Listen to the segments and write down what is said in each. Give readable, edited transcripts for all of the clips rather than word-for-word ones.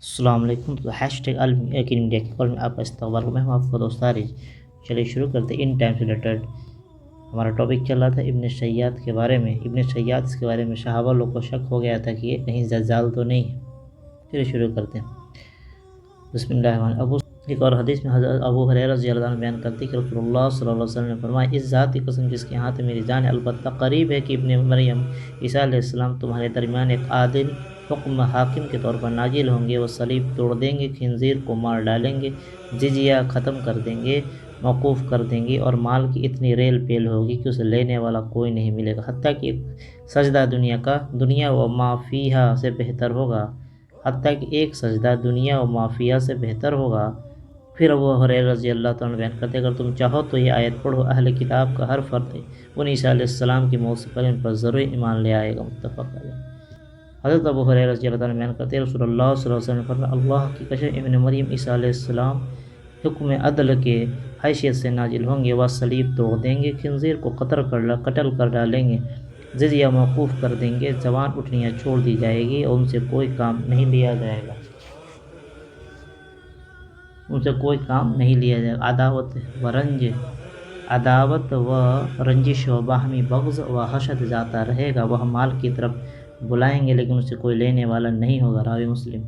السلام علیکم۔ تو ہیش ٹیگ عالمی یقین انڈیا کے کال میں آپ کا استقبال کو میں ہوں آپ کا دوست عارج۔ چلیے شروع کرتے ہیں ان ٹائم سے ریلیٹڈ ہمارا ٹاپک چل رہا تھا ابن شیاد کے بارے میں۔ ابن شیاد اس کے بارے میں صحابہ لوگ کو شک ہو گیا تھا کہ یہ کہیں دجال تو نہیں ہے۔ چلیے شروع کرتے ہیں۔ بسم اللہ الرحمن الرحیم۔ ایک اور حدیث میں حضرت ابو ہریرہ رضی اللہ عنہ بیان کرتے ہیں کہ رسول اللہ صلی اللہ علیہ وسلم نے فرمایا، اس ذات کی قسم جس کے ہاتھ میری جان ہے، البتہ قریب ہے کہ ابن مریم عیسیٰ علیہ السلام تمہارے درمیان ایک عادل حکم حاکم کے طور پر نازل ہوں گے۔ وہ صلیب توڑ دیں گے، خنزیر کو مار ڈالیں گے، جزیہ ختم کر دیں گے، موقوف کر دیں گے، اور مال کی اتنی ریل پیل ہوگی کہ اسے لینے والا کوئی نہیں ملے گا، حتیٰ کہ ایک سجدہ دنیا و ما فیہا سے بہتر ہوگا، حتیٰ کہ ایک سجدہ دنیا و ما فیہا سے بہتر ہوگا۔ پھر ابو ہریرہ رضی اللہ عنہ بیان کرتے ہیں، اگر تم چاہو تو یہ آیت پڑھو، اہل کتاب کا ہر فرد ان عیسیٰ علیہ السلام کی موت سے پہلے ان پر ضرور ایمان لے آئے گا۔ متفق علیہ۔ حضرت ابو ہریرہ رضی اللہ عنہ بیان کرتے ہیں، رسول اللہ صلی اللہ علیہ وسلم نے فرمایا، اللہ کی قسم ابن مریم عیسیٰ علیہ السلام حکم عدل کے حیثیت سے نازل ہوں گے۔ وہ صلیب توڑ دیں گے، خنزیر کو قتل کر ڈالیں گے، جزیہ موقوف کر دیں گے، زبان اٹھنیاں چھوڑ دی جائے گی اور ان سے کوئی کام نہیں لیا جائے گا۔ عداوت و رنجش و باہمی بغض و حسد جاتا رہے گا۔ وہ مال کی طرف بلائیں گے لیکن اسے کوئی لینے والا نہیں ہوگا۔ راوی مسلم۔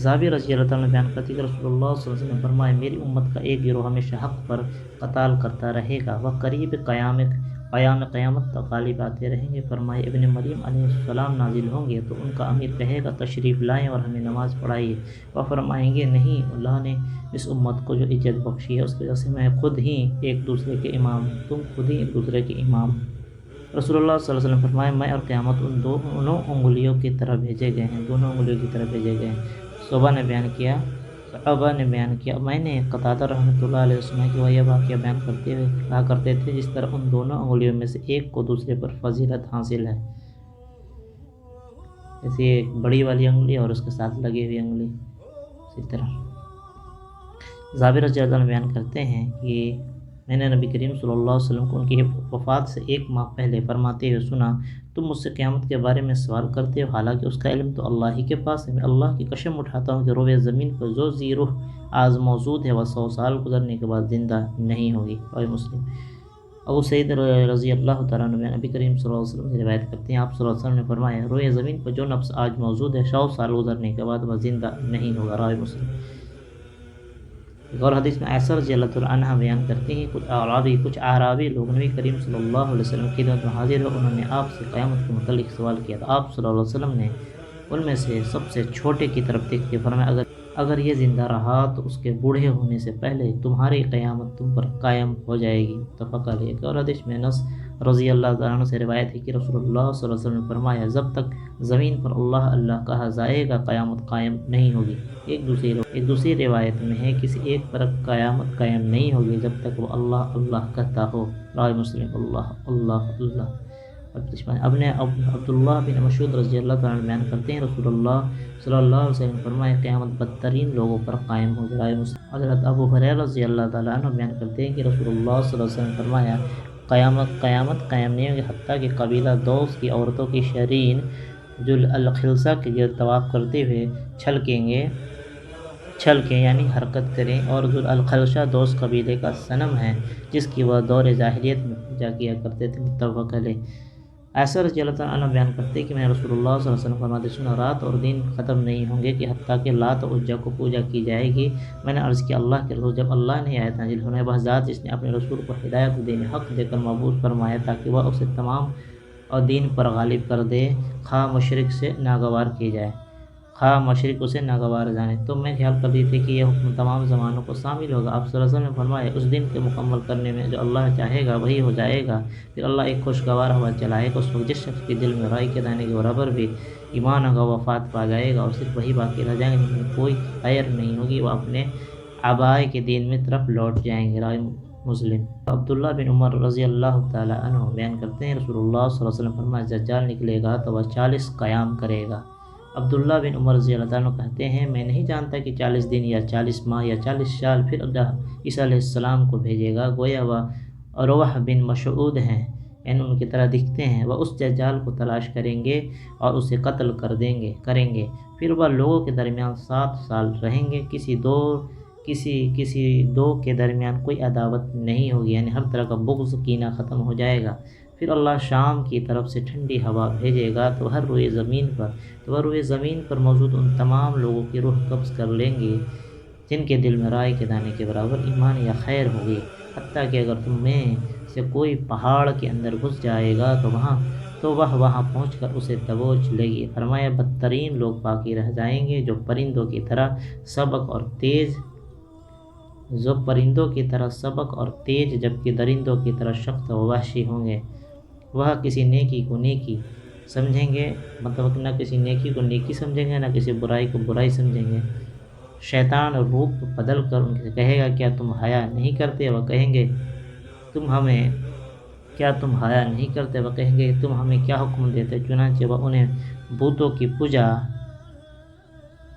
جابر رضی اللہ عنہ بیان کرتے ہیں کہ رسول اللہ صلی اللہ علیہ وسلم نے فرمایا، میری امت کا ایک گروہ ہمیشہ حق پر قتال کرتا رہے گا، وہ قریب قیامت تک غالب آتے رہیں گے۔ فرمایا، ابن مریم علیہ السلام نازل ہوں گے تو ان کا امیر کہے گا، تشریف لائیں اور ہمیں نماز پڑھائیے۔ وہ فرمائیں گے، نہیں، اللہ نے اس امت کو جو عزت بخشی ہے اس کی وجہ سے میں خود ہی ایک دوسرے کے امام ہوں، تم خود ہی ایک دوسرے کے امام ہو۔ رسول اللہ صلی اللہ علیہ وسلم فرمایا، میں اور قیامت ان دونوں انگلیوں کی طرح بھیجے گئے ہیں۔ صحابہ نے بیان کیا، میں نے قتادہ رحمۃ اللہ علیہ سنا کہ وہ یہ واقعہ بیان کرتے ہوئے کہا کرتے تھے، جس طرح ان دونوں انگلیوں میں سے ایک کو دوسرے پر فضیلت حاصل ہے، جیسے ایک بڑی والی انگلی اور اس کے ساتھ لگی ہوئی انگلی، اسی طرح۔ جابر رضی اللہ عنہ بیان کرتے ہیں کہ میں نے نبی کریم صلی اللہ علیہ وسلم کو ان کی وفات سے 1 ماہ پہلے فرماتے ہوئے سنا، تم مجھ سے قیامت کے بارے میں سوال کرتے ہو، حالانکہ اس کا علم تو اللہ ہی کے پاس ہے۔ میں اللہ کی قسم اٹھاتا ہوں کہ روئے زمین پر جو ذی روح آج موجود ہے وہ 100 سال گزرنے کے بعد زندہ نہیں ہوگی۔ اور مسلم۔ ابو سعید رضی اللہ تعالیٰ عنہ نبی کریم صلی اللہ علیہ وسلم سے روایت کرتے ہیں، آپ صلی اللہ علیہ وسلم نے فرمایا، روئے زمین پر جو نفس آج موجود ہے 100 سال گزرنے کے بعد وہ زندہ نہیں ہوگا۔ راوی مسلم۔ ایک اور حدیث میں عائشہ رضی اللہ عنہا بیان کرتی ہیں، کچھ اعرابی لوگ نبی کریم صلی اللہ علیہ وسلم کی خدمت میں حاضر ہوئے، انہوں نے آپ سے قیامت کے متعلق سوال کیا تو آپ صلی اللہ علیہ وسلم نے ان میں سے سب سے چھوٹے کی طرف دیکھ کے فرمایا، اگر یہ زندہ رہا تو اس کے بوڑھے ہونے سے پہلے تمہاری قیامت تم پر قائم ہو جائے گی۔ متفق علیہ۔ ایک اور حدیث میں انس رضی اللہ تعالیٰ عنہ سے روایت ہے کہ رسول اللہ صلی اللہ علیہ وسلم نے فرمایا، جب تک زمین پر اللہ اللہ کہا جائے گا قیامت قائم نہیں ہوگی۔ ایک دوسری روایت میں ہے، کسی ایک پر قیامت قائم نہیں ہوگی جب تک وہ اللہ اللہ کہتا ہو۔ راوی مسلم۔ اللہ اللہ اللہ۔ عبداللہ بن مسعود رضی اللہ تعالیٰ عنہ بیان کرتے ہیں، رسول اللہ صلی اللہ علیہ وسلم فرمائے، قیامت بدترین لوگوں پر قائم ہو جائے۔ حضرت ابو ہریرہ رضی اللہ تعالیٰ عنہ بیان کرتے ہیں کہ رسول اللہ صلی اللہ علیہ وسلم فرمایا، قیامت قائم نہیں ہوگی حتیٰ کہ قبیلہ دوس کی عورتوں کی شرین جو الخلصہ کے گرد طواف کرتے ہوئے چھلکیں یعنی حرکت کریں، اور ذو الخلصہ دوس قبیلے کا صنم ہے جس کی وہ دور جاہلیت میں پوجا کیا کرتے تھے۔ متفق علیہ۔ عائشہ رضی اللہ عنہ بیان کرتے کہ میں رسول اللہ صلی اللہ علیہ وسلم فرماتے سنا، رات اور دن ختم نہیں ہوں گے کہ حتیٰ کہ لات و عزا کو پوجا کی جائے گی۔ میں نے عرض کیا، اللہ کے رسول، جب اللہ نے آیت نازل ہونے وہ ذات جس نے اپنے رسول کو ہدایت دین حق دے کر مبعوث فرمایا تاکہ وہ اسے تمام اور دین پر غالب کر دے، خواہ مشرک اسے ناگوار جانے، تو میں خیال کرتی تھی کہ یہ حکم تمام زمانوں کو شامل ہوگا۔ آپ صلی اللہ علیہ وسلم نے فرمایا، اس دن کے مکمل کرنے میں جو اللہ چاہے گا وہی ہو جائے گا۔ پھر اللہ ایک خوشگوار ہوا چلائے گا، اس وقت جس شخص کے دل میں رائی کے دانے کے برابر بھی ایمان ہوگا وفات پا جائے گا اور صرف وہی باقی رہ جائیں گے جن میں کوئی خیر نہیں ہوگی، وہ اپنے آباء کے دین میں طرف لوٹ جائیں گے۔ راوی مسلم۔ عبداللہ بن عمر رضی اللہ تعالیٰ عنہ بیان کرتے ہیں، رسول اللہ صلی اللہ علیہ وسلم فرمایا، دجال نکلے گا تو وہ 40 قیام کرے گا۔ عبداللہ بن عمر رضی اللہ عنہ کہتے ہیں، میں نہیں جانتا کہ 40 دن یا 40 ماہ یا 40 سال پھر اللہ عیسیٰ علیہ السلام کو بھیجے گا، گویا وہ روح بن مسعود ہیں، یعنی ان کی طرح دکھتے ہیں، وہ اس دجال کو تلاش کریں گے اور اسے قتل کریں گے۔ پھر وہ لوگوں کے درمیان 7 سال رہیں گے، کسی دو کے درمیان کوئی عداوت نہیں ہوگی، یعنی ہر طرح کا بغض کینہ ختم ہو جائے گا۔ پھر اللہ شام کی طرف سے ٹھنڈی ہوا بھیجے گا تو وہ روئے زمین پر موجود ان تمام لوگوں کی روح قبض کر لیں گے جن کے دل میں رائے کے دانے کے برابر ایمان یا خیر ہوگی، حتیٰ کہ اگر تم میں سے کوئی پہاڑ کے اندر گھس جائے گا تو وہ وہاں پہنچ کر اسے دبوچ لے گی۔ فرمایا بدترین لوگ باقی رہ جائیں گے جو پرندوں کی طرح سبک اور تیز جبکہ درندوں کی طرح شخص و وحشی ہوں گے۔ وہ کسی نیکی کو نیکی سمجھیں گے، مطلب نہ کسی نیکی کو نیکی سمجھیں گے، نہ کسی برائی کو برائی سمجھیں گے۔ شیطان روپ بدل کر ان سے کہے گا کیا تم حیا نہیں کرتے؟ وہ کہیں گے تم ہمیں کیا حکم دیتے؟ چنانچہ وہ انہیں بتوں کی پوجا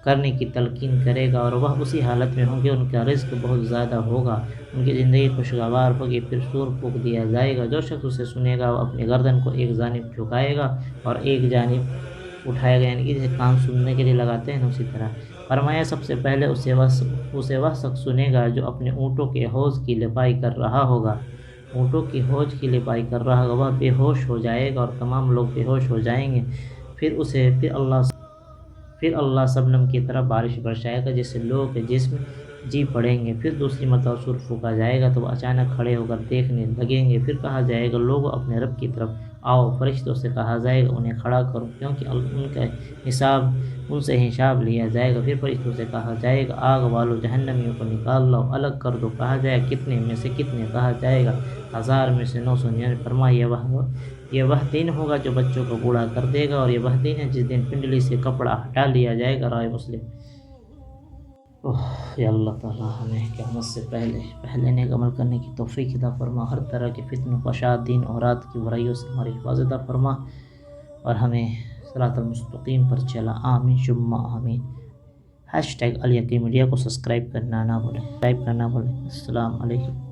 کرنے کی تلقین کرے گا اور وہ اسی حالت میں ہوں گے، ان کا رزق بہت زیادہ ہوگا، ان کی زندگی خوشگوار ہوگی۔ پھر سور پھونک دیا جائے گا، جو شخص اسے سنے گا وہ اپنی گردن کو ایک جانب جھکائے گا اور ایک جانب اٹھائے گا، یعنی کہ جیسے کان سننے کے لیے لگاتے ہیں نا اسی طرح۔ فرمایا سب سے پہلے اسے وہ شخص سنے گا جو اپنے اونٹوں کے حوض کی لپائی کر رہا ہوگا، وہ بے ہوش ہو جائے گا اور تمام لوگ بے ہوش ہو جائیں گے۔ پھر اللہ شبنم کی طرح بارش برسائے گا جس سے لوگوں کے جسم جی پڑیں گے۔ پھر دوسری مرتبہ سور پھونکا جائے گا تو وہ اچانک کھڑے ہو کر دیکھنے لگیں گے۔ پھر کہا جائے گا لوگوں اپنے رب کی طرف آؤ۔ فرشتوں سے کہا جائے گا انہیں کھڑا کرو کیونکہ ان سے حساب لیا جائے گا۔ پھر فرشتوں سے کہا جائے گا آگ والو جہنمیوں کو نکال لاؤ، الگ کر دو۔ کہا جائے گا کتنے میں سے کتنے؟ کہا جائے گا 1000 میں سے 999۔ فرمایا یہ وہ دن ہوگا جو بچوں کو بوڑھا کر دے گا، اور یہ وہ دن ہے جس دن پنڈلی سے کپڑا ہٹا لیا جائے گا۔ رائے مسلم۔ یا اللہ تعالیٰ ہمیں قیامت سے پہلے نیک عمل کرنے کی توفیق عطا فرما، ہر طرح کے فتنوں فساد دین اور رات کی برائیوں سے ہماری حفاظت عطا فرما اور ہمیں صراط المستقیم پر چلا۔ آمین ثم آمین۔ #الیقین میڈیا کو سبسکرائب کرنا نہ بھولیں۔ السلام علیکم۔